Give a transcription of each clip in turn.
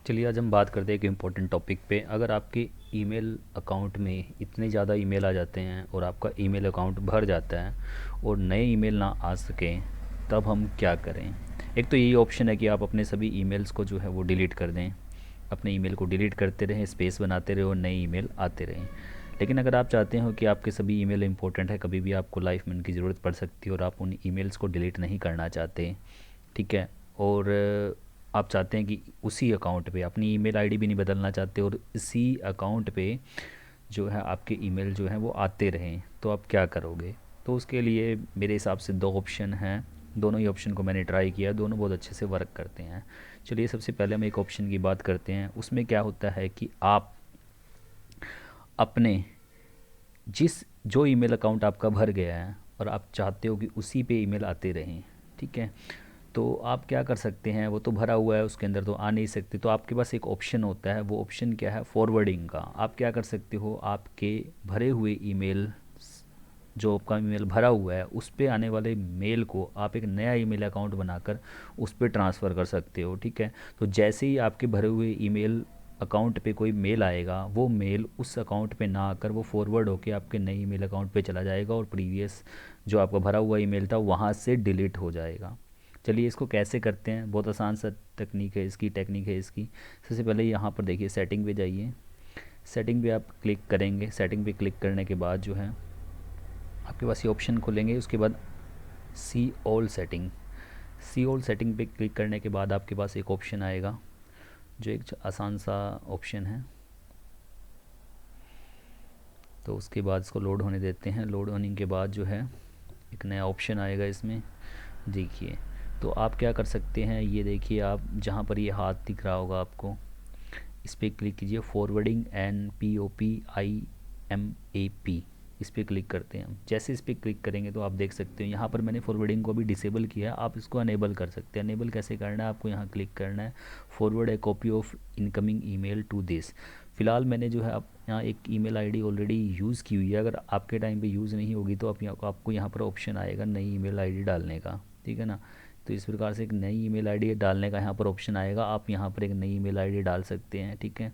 चलिए आज हम बात करते हैं एक इम्पोर्टेंट टॉपिक पे। अगर आपके ईमेल अकाउंट में इतने ज़्यादा ईमेल आ जाते हैं और आपका ईमेल अकाउंट भर जाता है और नए ईमेल ना आ सकें, तब हम क्या करें। एक तो यही ऑप्शन है कि आप अपने सभी ईमेल्स को जो है वो डिलीट कर दें। अपने ईमेल को डिलीट करते रहें, स्पेस बनाते रहें और नए ईमेल आते रहें। लेकिन अगर आप चाहते हो कि आपके सभी ईमेल इंपॉर्टेंट है, कभी भी आपको लाइफ में उनकी ज़रूरत पड़ सकती है और आप उन ईमेल्स को डिलीट नहीं करना चाहते, ठीक है, और आप चाहते हैं कि उसी अकाउंट पे अपनी ईमेल आईडी भी नहीं बदलना चाहते और इसी अकाउंट पे जो है आपके ईमेल जो हैं वो आते रहें, तो आप क्या करोगे। तो उसके लिए मेरे हिसाब से दो ऑप्शन हैं। दोनों ही ऑप्शन को मैंने ट्राई किया, दोनों बहुत अच्छे से वर्क करते हैं। चलिए सबसे पहले हम एक ऑप्शन की बात करते हैं। उसमें क्या होता है कि आप अपने जिस जो ईमेल अकाउंट आपका भर गया है और आप चाहते हो कि उसी पे ईमेल आते रहें, ठीक है, तो आप क्या कर सकते हैं। वो तो भरा हुआ है, उसके अंदर तो आ नहीं सकते, तो आपके पास एक ऑप्शन होता है। वो ऑप्शन क्या है, फॉरवर्डिंग का। आप क्या कर सकते हो, आपके भरे हुए ईमेल, जो आपका ईमेल भरा हुआ है उस पे आने वाले मेल को आप एक नया ईमेल अकाउंट बनाकर उस पे ट्रांसफ़र कर सकते हो, ठीक है। तो जैसे ही आपके भरे हुए ईमेल अकाउंट पे कोई मेल आएगा, वो मेल उस अकाउंट पे ना आकर वो फॉरवर्ड होके आपके नए ईमेल अकाउंट पे चला जाएगा और प्रीवियस जो आपका भरा हुआ ईमेल था वहाँ से डिलीट हो जाएगा। चलिए इसको कैसे करते हैं, बहुत आसान सा टेक्निक है इसकी, सबसे पहले यहाँ पर देखिए सेटिंग पे जाइए। सेटिंग पे आप क्लिक करेंगे। सेटिंग पे क्लिक करने के बाद जो है आपके पास ये ऑप्शन खुलेंगे। उसके बाद see all setting, see all setting पे क्लिक करने के बाद आपके पास एक ऑप्शन आएगा जो एक आसान सा ऑप्शन है। तो उसके बाद इसको लोड होने देते हैं। लोड होने के बाद जो है एक नया ऑप्शन आएगा इसमें, देखिए। तो आप क्या कर सकते हैं, ये देखिए, आप जहाँ पर ये हाथ दिख रहा होगा आपको, इस पर क्लिक कीजिए। फॉरवर्डिंग NPOPIMAP, इस पर क्लिक करते हैं हम। जैसे इस पर क्लिक करेंगे तो आप देख सकते हो यहाँ पर मैंने फॉरवर्डिंग को भी डिसेबल किया है। आप इसको अनेबल कर सकते हैं। अनेबल कैसे करना है, आपको यहाँ क्लिक करना है, forward a copy of incoming email to this. फ़िलहाल मैंने जो है आप यहाँ एक ईमेल आईडी ऑलरेडी यूज़ की हुई है। अगर आपके टाइम पे यूज़ नहीं होगी तो आपको यहाँ पर ऑप्शन आएगा नई ईमेल आईडी डालने का, ठीक है ना। तो इस प्रकार से एक नई ईमेल आईडी डालने का यहाँ पर ऑप्शन आएगा। आप यहाँ पर एक नई ईमेल आईडी डाल सकते हैं, ठीक है।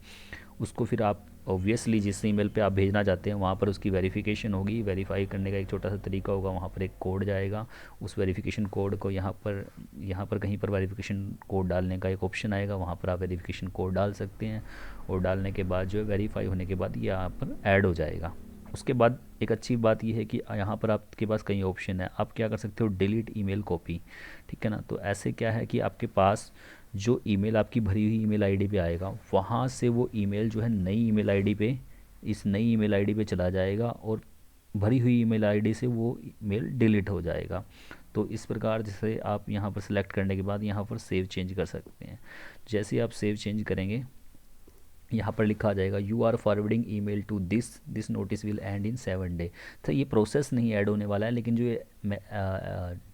उसको फिर आप ऑब्वियसली जिस ईमेल पे आप भेजना चाहते हैं वहाँ पर उसकी वेरिफिकेशन होगी। वेरीफाई करने का एक छोटा सा तरीका होगा, वहाँ पर एक कोड जाएगा। उस वेरिफिकेशन कोड को यहाँ पर कहीं पर वेरिफिकेशन कोड डालने का एक ऑप्शन आएगा, वहाँ पर आप वेरिफिकेशन कोड डाल सकते हैं। और डालने के बाद जो है वेरीफाई होने के बाद ये यहाँ पर ऐड हो जाएगा। उसके बाद एक अच्छी बात यह है कि यहाँ पर आपके पास कई ऑप्शन है। आप क्या कर सकते हो, डिलीट ईमेल कॉपी, ठीक है ना। तो ऐसे क्या है कि आपके पास जो ईमेल आपकी भरी हुई ईमेल आईडी पे आएगा, वहाँ से वो ईमेल जो है नई ईमेल आईडी पे, इस नई ईमेल आईडी पे चला जाएगा और भरी हुई ईमेल आईडी से वो मेल डिलीट हो जाएगा। तो इस प्रकार जैसे आप यहाँ पर सेलेक्ट करने के बाद यहाँ पर सेव चेंज कर सकते हैं। जैसे ही आप सेव चेंज करेंगे, यहाँ पर लिखा आ जाएगा you are forwarding email to this this notice will end in 7 day. तो ये प्रोसेस नहीं ऐड होने वाला है, लेकिन जो ये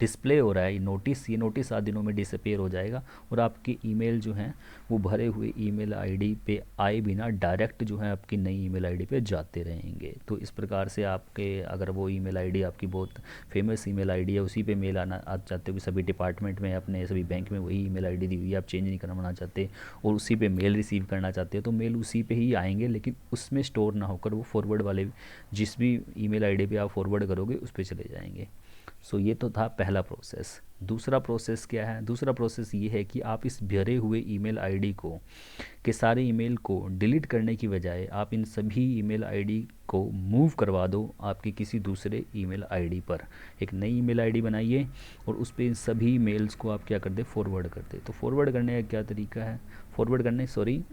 डिस्प्ले हो रहा है ये नोटिस 7 दिनों में डिसअपेयर हो जाएगा और आपके ईमेल जो हैं वो भरे हुए ईमेल आईडी पे आए बिना डायरेक्ट जो है आपकी नई ईमेल आईडी पे जाते रहेंगे। तो इस प्रकार से आपके अगर वो ईमेल आईडी आपकी बहुत फेमस ईमेल आईडी है, उसी पे मेल आना आप चाहते हो कि सभी डिपार्टमेंट में अपने सभी बैंक में वही ईमेल आईडी दी हुई है, आप चेंज नहीं करना चाहते और उसी पे मेल रिसीव करना चाहते हो, तो मेल उसी पे ही आएंगे, लेकिन उसमें स्टोर ना होकर वो फॉरवर्ड वाले जिस भी ईमेल आईडी पे आप फॉरवर्ड करोगे उस पे चले जाएंगे। सो ये तो था पहला प्रोसेस। दूसरा प्रोसेस क्या है, दूसरा प्रोसेस ये है कि आप इस भरे हुए ईमेल आईडी को के सारे ईमेल को डिलीट करने की बजाय आप इन सभी ईमेल आईडी को मूव करवा दो आपके किसी दूसरे ईमेल आईडी पर। एक नई ईमेल आईडी बनाइए और उस पर इन सभी मेल्स को आप क्या कर दे, फॉरवर्ड कर दे। तो फॉरवर्ड करने का क्या तरीका है,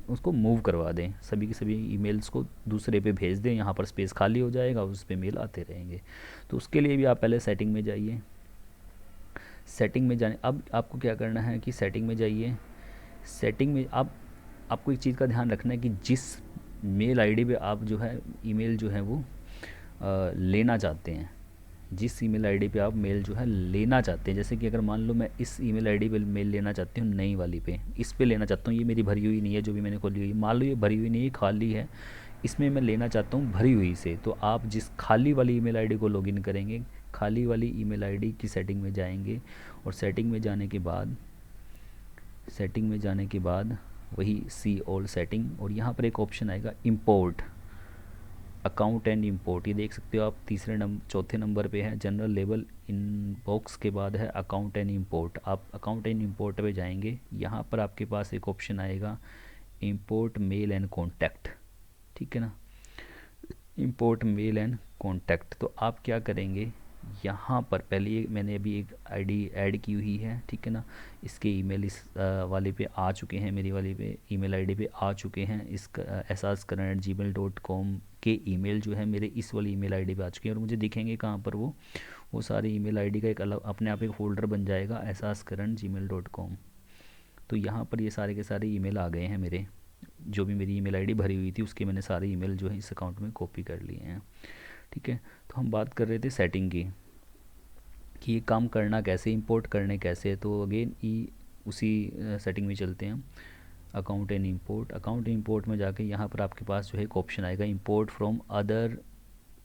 उसको मूव करवा दें, सभी के सभी ईमेल्स को दूसरे पे भेज दें। यहाँ पर स्पेस खाली हो जाएगा, उस पर मेल आते रहेंगे। तो उसके लिए भी आप पहले सेटिंग में जाइए। सेटिंग में जाने अब आपको क्या करना है कि सेटिंग में जाइए। सेटिंग में आपको एक चीज़ का ध्यान रखना है कि जिस मेल आईडी पे आप जो है ईमेल जो है वो लेना चाहते हैं, जिस ईमेल आईडी पे आप मेल जो है लेना चाहते हैं, जैसे कि अगर मान लो मैं इस ईमेल आईडी पे मेल लेना चाहती हूँ, नई वाली पे, इस पे लेना चाहता हूँ, ये मेरी भरी हुई नहीं है जो भी मैंने खोली हुई, मान लो ये भरी हुई नहीं है, खाली है, इसमें मैं लेना चाहता हूँ भरी हुई से। तो आप जिस खाली वाली ईमेल आईडी को लॉगिन करेंगे, खाली वाली ईमेल आईडी की सेटिंग में जाएंगे और सेटिंग में जाने के बाद वही सी ऑल सेटिंग, और यहाँ पर एक ऑप्शन आएगा इंपोर्ट अकाउंट एंड इंपोर्ट। ये देख सकते हो आप चौथे नंबर पे है जनरल लेबल इनबॉक्स के बाद है अकाउंट एंड इंपोर्ट। आप अकाउंट एंड इंपोर्ट पे जाएंगे, यहाँ पर आपके पास एक ऑप्शन आएगा इंपोर्ट मेल एंड कॉन्टैक्ट, ठीक है ना, इंपोर्ट मेल एंड कॉन्टैक्ट। तो आप क्या करेंगे, यहाँ पर पहले ये मैंने अभी एक आईडी ऐड की हुई है, ठीक है ना, इसके ईमेल इस वाले पे आ चुके हैं, मेरी वाली पे ईमेल आईडी पे आ चुके हैं, इसका asaskaran@gmail.com के ईमेल जो है मेरे इस वाली ईमेल आईडी पे आ चुके हैं, और मुझे दिखेंगे कहाँ पर वो सारे ईमेल आईडी का एक अलग अपने आप एक फ़ोल्डर बन जाएगा asaskaran@gmail.com। तो यहाँ पर ये सारे के सारे ईमेल आ गए हैं मेरे, जो भी मेरी ईमेल आईडी भरी हुई थी उसके मैंने सारे ईमेल जो है इस अकाउंट में कॉपी कर लिए हैं, ठीक है। तो हम बात कर रहे थे सेटिंग की कि ये काम करना कैसे, इंपोर्ट करने कैसे। तो अगेन उसी सेटिंग में चलते हैं हम, account and import. Account import में जाके यहाँ पर आपके पास जो है एक ऑप्शन आएगा इंपोर्ट फ्रॉम अदर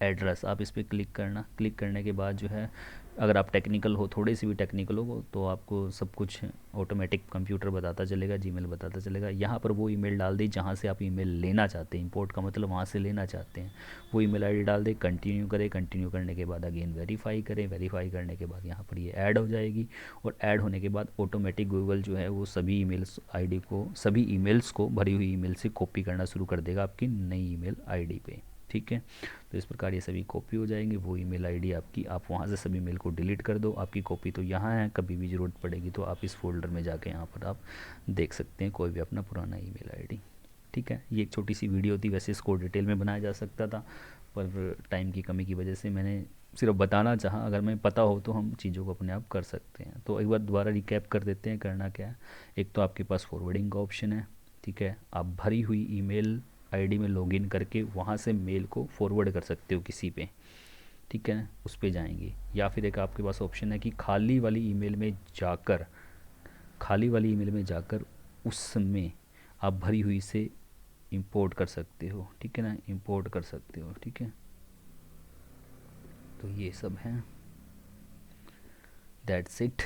एड्रेस। आप इस पर क्लिक करना, क्लिक करने के बाद जो है अगर आप टेक्निकल हो, थोड़े से भी टेक्निकल हो, तो आपको सब कुछ ऑटोमेटिक कंप्यूटर बताता चलेगा, जीमेल बताता चलेगा। यहाँ पर वो ईमेल डाल दे जहाँ से आप ईमेल लेना चाहते हैं, इंपोर्ट का मतलब वहाँ से लेना चाहते हैं, वो ईमेल आईडी डाल दे, कंटिन्यू करें, कंटिन्यू करने के बाद अगेन वेरीफाई करें, वेरीफाई करने के बाद यहाँ पर ये ऐड हो जाएगी, और ऐड होने के बाद ऑटोमेटिक गूगल जो है वो सभी ईमेल्स आईडी को, सभी ईमेल्स को भरी हुई ईमेल से कॉपी करना शुरू कर देगा आपकी नई ईमेल आईडी पे, ठीक है। तो इस प्रकार ये सभी कॉपी हो जाएंगे, वो ईमेल आईडी आपकी, आप वहाँ से सभी मेल को डिलीट कर दो, आपकी कॉपी तो यहाँ है, कभी भी ज़रूरत पड़ेगी तो आप इस फोल्डर में जाके यहाँ पर आप देख सकते हैं कोई भी अपना पुराना ईमेल आईडी, ठीक है। ये एक छोटी सी वीडियो थी, वैसे इसको डिटेल में बनाया जा सकता था पर टाइम की कमी की वजह से मैंने सिर्फ बताना चाहा, अगर मैं पता हो तो हम चीज़ों को अपने आप कर सकते हैं। तो एक बार दोबारा रिकैप कर देते हैं करना क्या है। एक तो आपके पास फॉरवर्डिंग का ऑप्शन है, ठीक है, आप भरी हुई ईमेल आईडी में लॉगिन करके वहाँ से मेल को फॉरवर्ड कर सकते हो किसी पे, ठीक है, उस पे जाएंगे। या फिर एक आपके पास ऑप्शन है कि खाली वाली ईमेल में जाकर उसमें आप भरी हुई से इंपोर्ट कर सकते हो, ठीक है ना, इंपोर्ट कर सकते हो, ठीक है। तो ये सब है, दैट्स इट।